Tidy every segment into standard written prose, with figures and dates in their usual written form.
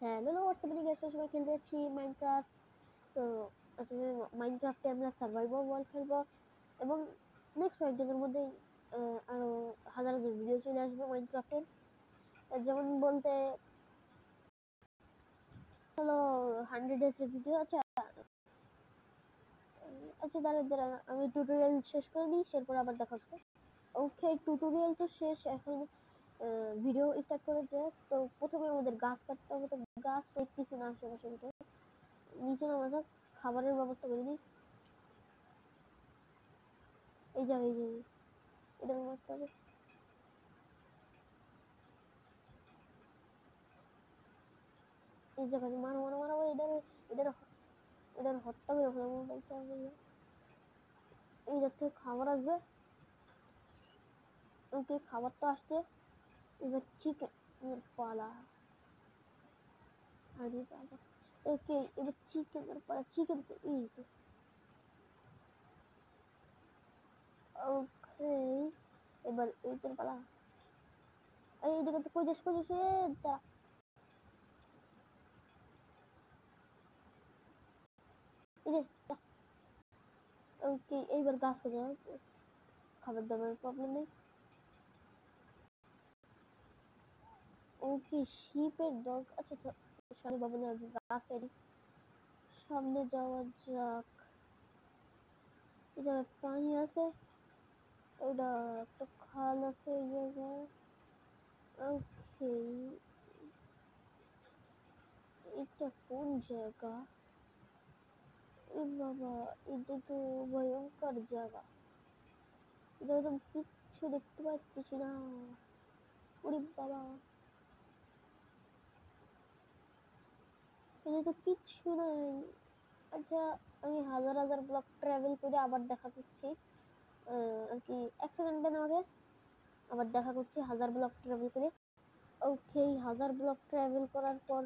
Hello WhatsApp guys, সবাই খেলতে যাচ্ছি মাইনক্রাফট। তো আসলে মাইনক্রাফটে আমরা সার্ভাইভাল ওয়ার্ল্ড খেলবো এবং নেক্সট কয়েকদিনের মধ্যেই আরো হাজার হাজার ভিডিও চলে আসবে মাইনক্রাফটের। যেমন বলতে হলো 100 ডেজের ভিডিও। আচ্ছা দাঁড়া আমি টিউটোরিয়াল শেষ করে দিই, এরপর আবার দেখা হচ্ছে। ওকে, টিউটোরিয়াল তো শেষ, এখন ভিডিও স্টার্ট করে যাক। তো প্রথমে আমাদের গাছ কাটতে হবে, তো গাছ দেখতেছি না আশেপাশে, নিচে নামা যাক, খাবারের ব্যবস্থা করে দিই। এই যে এটার মারতে হবে। এই জায়গায় মারো মারো মারো, এটার এটার এটার হত্যা করে ফেলাম বলছে। এই থেকে খাবার আসবে। ওকে, খাবার তো আসছে, এবার চিকেন পালা। আরে বাবা, ওকে এবার চিকেনের পালা। চিকেন এই যে ওকে, এবার এইটার পালা। এইদিকে তো কই যাস তা। এই যে ওকে, এইবার গাছ করে খাবার দাবার প্রবলেম নেই। ওকে, শিপের ডগ। আচ্ছা সরি বাবা, না গাছ কাটি। সামনে যাওয়া যাক। এই জায়গায় পানি আছে, ওইটা একটা খাল আছে এই জায়গায়। ওকে, এটা কোন জায়গা? এ বাবা, এটা তো ভয়ঙ্কর জায়গা। এটা একদম কিচ্ছু দেখতে পাচ্ছি না। ওরে বাবা, এটা তো কিচ্ছু নাই। আচ্ছা, আমি হাজার হাজার ব্লক ট্রাভেল করে আবার দেখা করছি। আর কি 1 সেকেন্ড দেন আমাকে, আবার দেখা করছি হাজার ব্লক ট্রাভেল করে। ওকে, হাজার ব্লক ট্রাভেল করার পর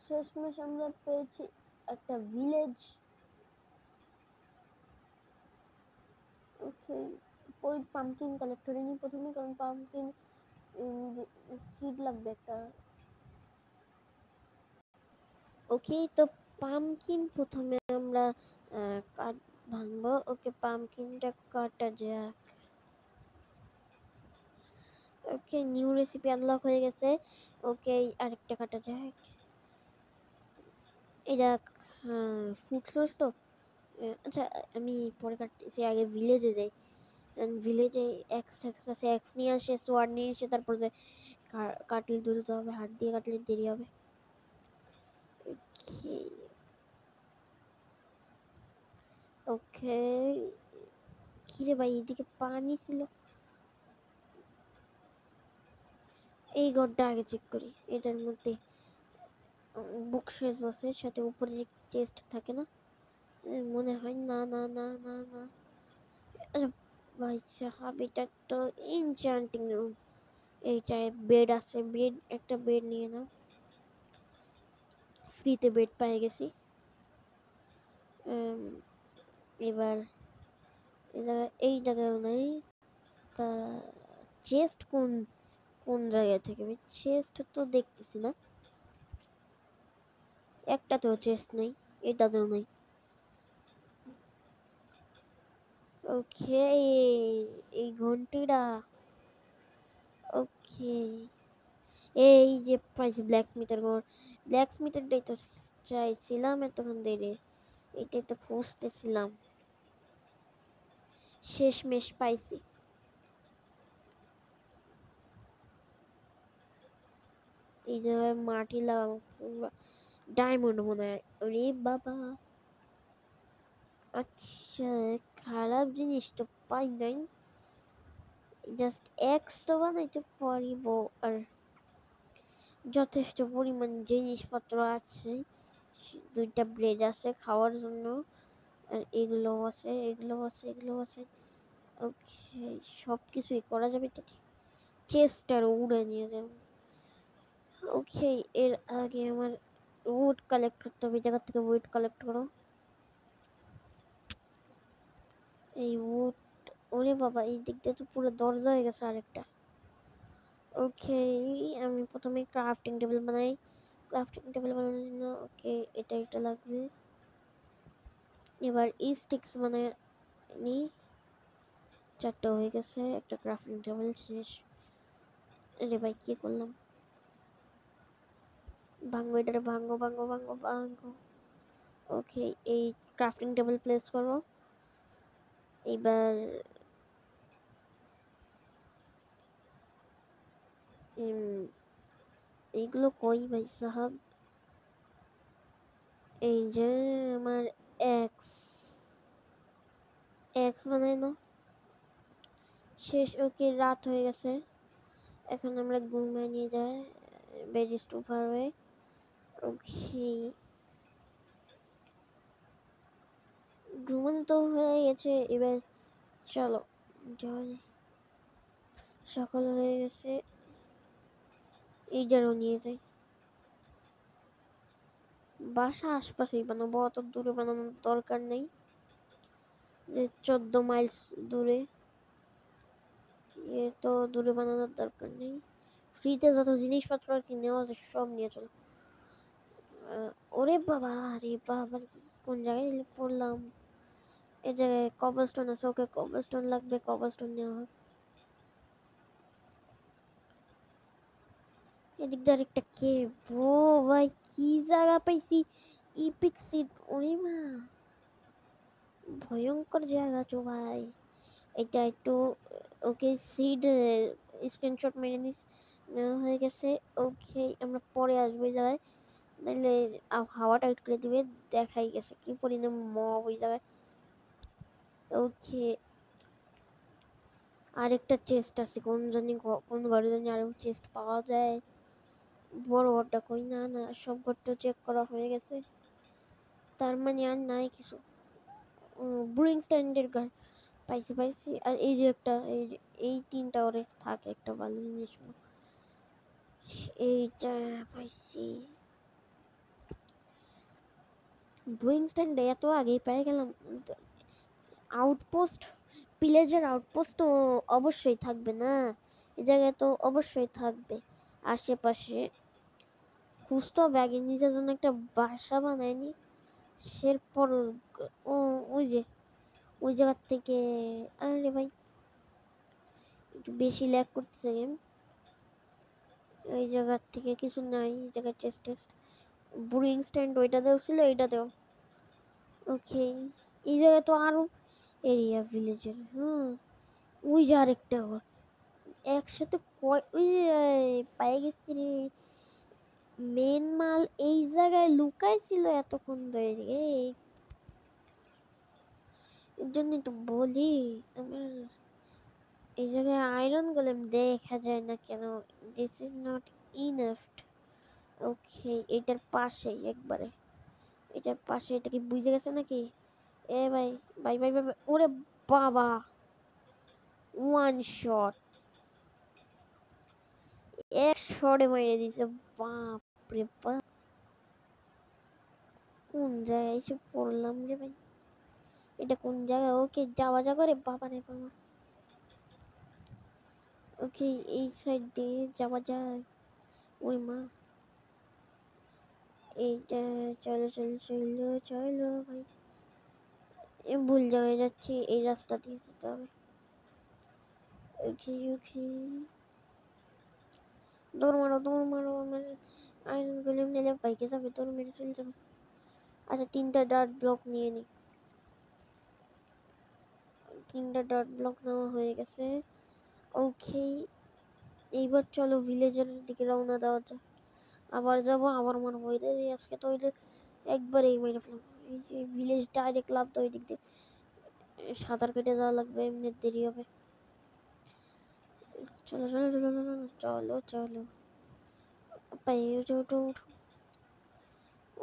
শেষমেশ আমরা পেয়েছি একটা ভিলেজ। ওকে, ওই পাম্পকিন কালেক্ট করে নিই প্রথমে, কারণ পাম্পকিন সিড লাগবে একটা। ওকে, তো পাম্পকিন প্রথমে আমরা কাট ভাঙবো। ওকে, পাম্পকিনটা কাটা যাক। ওকে, নিউ রেসিপি আনলক হয়ে গেছে। ওকে, আরেকটা কাটা যাক। এটা ফুড সোর্স তো। আচ্ছা, আমি পরে কাটতেছি, আগে ভিলেজে যাই। ভিলেজে এক্স আছে, এক্স নিয়ে আসে, সোয়ার্ড নিয়ে এসে তারপর যে কাটলে তুলতে হবে, হাত দিয়ে কাটলে দেরি হবে। ওকে, কিরে ভাই, এদিকে পানি ছিল। এই ঘরটা আগে চেক করি। এটার মধ্যে বুকশেলফ আছে, সাথে উপরে যে চেস্ট থাকে না, মনে হয়। না না না না না, ভাই সাহাব, এটা তো এনচান্টিং রুম। এইটায় বেড আছে, বেড একটা বেড নিয়ে নাও। ফ্রিতে বেড পেয়ে গেছি। এবার এই জায়গায় নাই। তা চেস্ট কোন কোন জায়গা থেকে? আমি চেস্ট তো দেখতেছি না, একটাতেও চেস্ট নেই, এটাতেও নেই। ওকে, এই ঘন্টিটা। ওকে, এই যে পাইছি ব্ল্যাকস্মিথের ঘর। ব্ল্যাকস্মিথেরটাই তো চাইছিলাম এতক্ষণ ধরে, এটাই তো খুঁজতেছিলাম। শেষমেশ পাইছি। এই যে মাটি লাগানো ডায়মন্ড মনে হয়। ওরে বাবা, আচ্ছা খারাপ জিনিস তো পাই নাই, জাস্ট এক্স তো বানাইতে পারিব। আর যথেষ্ট পরিমাণ জিনিসপত্র আছে, 2টা ব্রেড আছে খাওয়ার জন্য, আর এগুলো আছে এগুলো আছে এগুলো আছে। ওকে, সব কিছুই করা যাবে তো। চেস্টার উড়ে নিয়ে যাবে। ওকে, এর আগে আমার উড কালেক্ট করতে হবে। জায়গা থেকে উড কালেক্ট করো। এই উড, ওরে বাবা, এই দিক দিয়ে তো পুরো দরজা হয়ে গেছে আরেকটা। ওকে, আমি প্রথমে ক্রাফটিং টেবিল বানাই, ক্রাফটিং টেবিল বানানোর জন্য ওকে এটা লাগবে। এবার এই স্টিক্স মানে নি 4টা হয়ে গেছে, একটা ক্রাফটিং টেবিল শেষ। আরে ভাই কি করলাম, ভাঙবো এটারে, ভাঙো ভাঙো ভাঙো ভাঙো। ওকে এই ক্রাফটিং টেবিল প্লেস করো। এবার এইগুলো কই ভাই সাহাব, এই যে আমার এক্স এক্স বানাই না শেষ। ওকে রাত হয়ে গেছে, এখন আমরা ঘুমিয়ে নিয়ে যাই, bed is too far away. ওকে ঘুমানো তো হয়ে গেছে, এবার চলো যাওয়া যায়। সকাল হয়ে গেছে, এইটারও নিয়ে যাই। বাসা আশপাশেই বানাবো, অত দূরে বানানোর দরকার নেই যে 14 মাইলস দূরে, তো দূরে বানানোর দরকার নেই। ফ্রিতে যত জিনিসপত্র আর কি নেওয়া যায় সব নিয়ে চলো। ওরে বাবা, আরে বাবা কোন জায়গায় পড়লাম, এই জায়গায় কবলস্টোন আছে, ওকে কবলস্টোন লাগবে, কবলস্টোন নেওয়া হোক। এদিক দিয়ে আরেকটা কেভ, ও ভাই কি জায়গা পাইছি, ইপিক সিট, ওরে মা ভয়ঙ্কর জায়গা তো ভাই। এটা একটু ওকে সিড স্ক্রিনশট মেরে নিস, নেওয়া হয়ে গেছে। ওকে আমরা পরে আসবো এই জায়গায়, নাহলে হাওয়া টাইট করে দিবে, দেখাই গেছে কি পরিমাণ মব ওই জায়গায়। ওকে আরেকটা চেস্ট আছে, কোন জানি কোন ঘরে জানি আরো চেস্ট পাওয়া যায়। বড় ঘরটা কই, না না সব ঘরটা চেক করা হয়ে গেছে, তার মানে আর নাই কিছু। ব্রুইং স্ট্যান্ডের ঘর পাইছি পাইছি, আর এই যে একটা এই 3টা ওরে থাকে একটা ভালো জিনিস, এইটা পাইছি। ব্রুইং স্ট্যান্ডে এত আগেই পেয়ে গেলাম। আউটপোস্ট, পিলেজের আউটপোস্ট তো অবশ্যই থাকবে না, এই জায়গায় তো অবশ্যই থাকবে আশেপাশে। খুঁজতে হবে আগে নিজের জন্য একটা বাসা বানায়নি, সেরপর ও ওই যে ওই জায়গার থেকে। আরে ভাই একটু বেশি ল্যাগ করতেছে গেম, এই জায়গার থেকে কিছু নাই, এই জায়গায় টেস্ট টেস্ট ব্রুইং স্ট্যান্ড ওইটা দেও ছিল, এইটা দেও। ওকে এই জায়গায় তো আরো এরিয়া ভিলেজের, ওই যে আরেকটা ঘর একসাথে ওই পায়ে গেছি রে, মেন মাল এই জায়গায় লুকাই ছিল এতক্ষণ ধরে, এর জন্যই তো বলি আমার এই জায়গায় আয়রন গোলেম দেখা যায় না কেন, দিস ইজ নট ইনাফ। ওকে এটার পাশেই একবারে, এটার পাশে, এটা কি বুঝে গেছে নাকি? এ ভাই ভাই ভাই ভাই, ওরে বাবা ওয়ান শট, এক শটে মেরে দিছে, বাপ রে বাপ। কোন জায়গায় এসে পড়লাম রে ভাই, এটা কোন জায়গা? ওকে যাওয়া যাবে রে বাবা রে বাবা। ওকে এই সাইড দিয়ে যাওয়া যায়, ওই মা এইটা, চলো চলো চলো চলো ভাই, ভুল জায়গায় যাচ্ছি, এই রাস্তা দিয়ে যেতে হবে। ওকে ওকে দৌড় মারো দৌড় মারো, আমার আয়রন গোলেম নিলে বাইকে যাবে, দৌড় মেরে চলে যাবে। আচ্ছা 3টা ডার্ট ব্লক নিয়ে নি, 3টা ডার্ট ব্লক নেওয়া হয়ে গেছে। ওকে এইবার চলো ভিলেজের দিকে রওনা দেওয়া যাক, আবার যাবো আবার মারবো এদের, আজকে তো ওইদের একবারেই মেরে ফেলাম। এই যে ভিলেজ ডাইরেক্ট লাভ তো ওই দিক দিয়ে, সাঁতার কেটে যাওয়া লাগবে, এমনি দেরি হবে। চলো চলো চলো চলো চলো, পাই ওঠো ওঠো ওঠো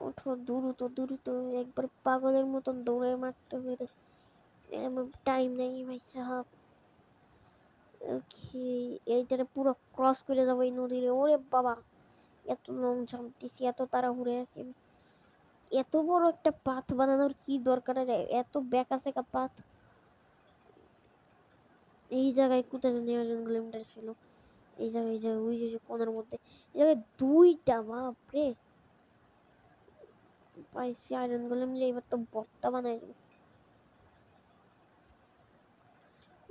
ওঠো, দ্রুত দ্রুত, একবার পাগলের মতন দৌড়ে মারতে হবে, টাইম নেই ভাই সাহাব। ওকে এইটারে পুরো ক্রস করে যাবো এই নদীর, ওরে বাবা এত লং জাম্প দিছি, এত তাড়াহুড়ে আছি আমি। এত বড় একটা পাথ বানানোর কি দরকার, এত ব্যাকা সেকা পাথ। এই জায়গায় কোথায় জানি আয়রন গোলেমটা ছিল, এই জায়গায় ওই যে কোণার মধ্যে, এই জায়গায় 2টা, বাপরে পাইছি আয়রন গোলেম রে, এবার তো বর্তা বানাই দেব।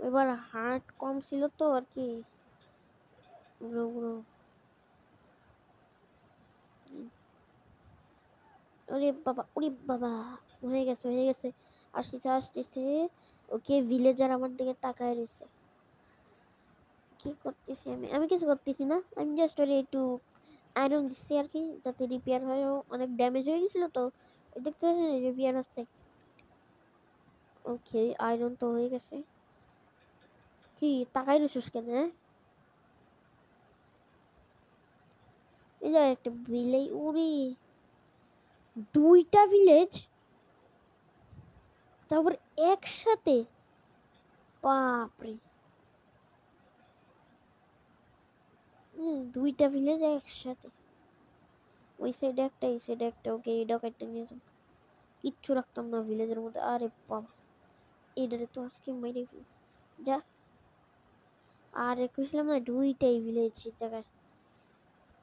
এবার হার্ট কম ছিল তো আর কি। ব্রো ব্রো ওরে বাবা, ওরে বাবা, হয়ে গেছে হয়ে গেছে। আসতেছে আসতেছে। ওকে, ভিলেজার আমার দিকে তাকায় রয়েছে। কি করতেছি আমি? আমি কিছু করতেছি না, আমি জাস্ট ওরে একটু আয়রন দিচ্ছি আর কি, যাতে রিপেয়ার হয়। ও অনেক ড্যামেজ হয়ে গেছিল তো, ওই দেখতে পাচ্ছেন রিপেয়ার হচ্ছে। ওকে, আয়রন তো হয়ে গেছে। কি তাকাই রইছিস কেন? এই যে একটা ভিলেজ, উড়ি দুইটা ভিলেজ তারপর একসাথে, বাপরে। দুইটা ভিলেজ একসাথে, ওই সাইডে একটা এই সাইডে একটা। ওকে, এটাও একটা নিয়ে যাবো, কিচ্ছু রাখতাম না ভিলেজের মধ্যে। আরে বাবা, এটারে তো আজকে মেরে ফেল যা। আর কইছিলাম না দুইটাই ভিলেজ জায়গায়।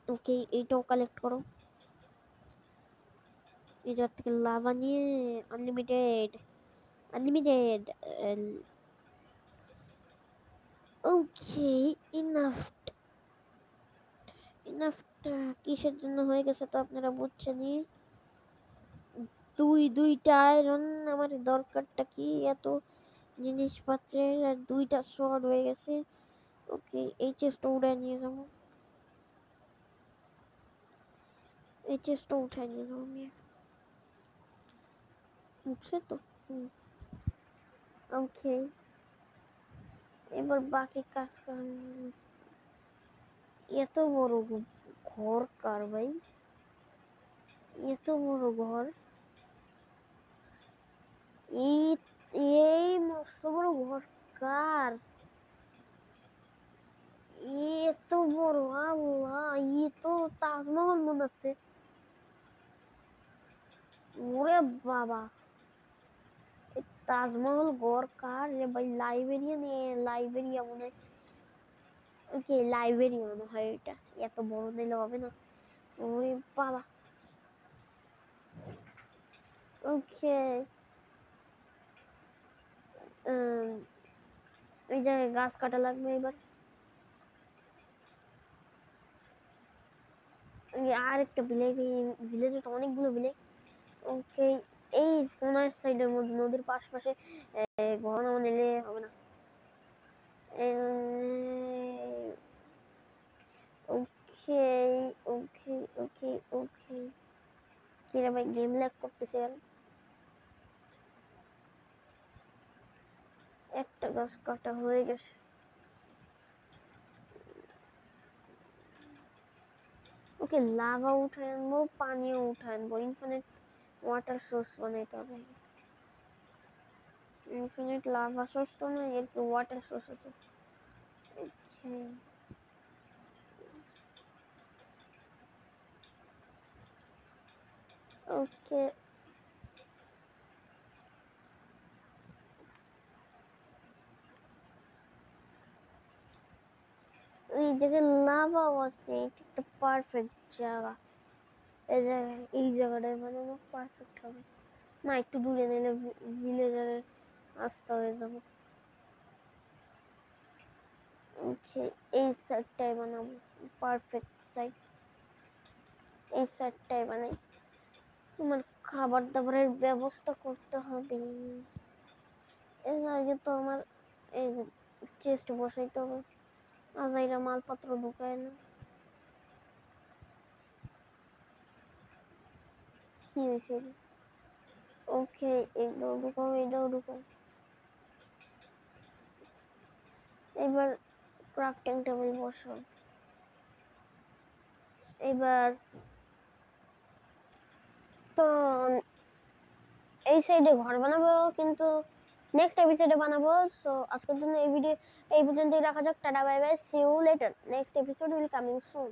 ওকে, এইটাও কালেক্ট করো। এই জায়গা থেকে লাভা নিয়ে আনলিমিটেড আনলিমিটেড। ওকে, ইনাফ ইনাফটা কিসের জন্য হয়ে গেছে তো আপনারা বুঝছেনই। দুইটা আয়রন আমার দরকারটা কি এত জিনিসপত্রের, আর দুইটা শর্ট হয়ে গেছে। ওকে, এই চেস্টটা উড়াই নিয়ে যাবো, এই চেস্টটা উঠাই নিয়ে যাবো আমি। উঠছে তো। ওকে, এবার বাকি কাজ করেন। এত বড় ঘর কার ভাই? এত বড় ঘর, এই এই মস্ত বড় ঘর কার? এত বড়, আল্লাহ, ই তো তাজমহল মনে হচ্ছে। ওরে বাবা, তাজমহল ঘর কার রে ভাই? লাইব্রেরিয়ান, লাইব্রেরিয়া মনে হয়। ওকে, লাইব্রেরিয়ান মনে হয় এটা। এত বড় দিলে হবে না। ওরে বাবা। ওকে, এই জায়গায় গাছ কাটা লাগবে এবার। আর একটা ভিলেজ, ভিলেজে তো অনেকগুলো ভিলেজ। ওকে, এই কোনার সাইডের মধ্যে নদীর পাশে ঘর না নিলে হবে না। ওকে ওকে ওকে ওকে, কিরে ভাই গেম ল্যাগ করতেছে কেন? একটা গাছ কাটা হয়ে গেছে। ওকে, লাভা উঠায় আনবো, পানিও উঠায় আনবো, ইনফিনিট ওয়াটার সোর্স বানাইতে হবে। ইনফিনিট লাভা সোর্স তো না, এর ওয়াটার সোর্স আছে। ওকে, এই জায়গায় লাভা আছে, এটা একটা পারফেক্ট জায়গা। এই জায়গাটায় বানানো পারফেক্ট হবে। না, একটু দূরে নিলে ভিলেজারের রাস্তা হয়ে যাবে। ওকে, এই সাইডটাই বানাবো, পারফেক্ট সাইড। এই সাইডটাই বানাই। তোমার খাবার দাবারের ব্যবস্থা করতে হবে। এর আগে তো আমার এই চেস্ট বসাইতে হবে, আজাইরা মালপত্র ঢুকায় না। কি হয়েছে? ওকে, এটাও ঢুকাও, এটাও ঢুকাও। এবার ক্রাফটিং টেবিল বসাও। এবার তো এই সাইডে ঘর বানাবো, কিন্তু নেক্সট এপিসোডে বানাবো। সো আজকের জন্য এই ভিডিও এই পর্যন্তই রাখা যাক। Tata, bye bye, see you later, next episode will coming soon.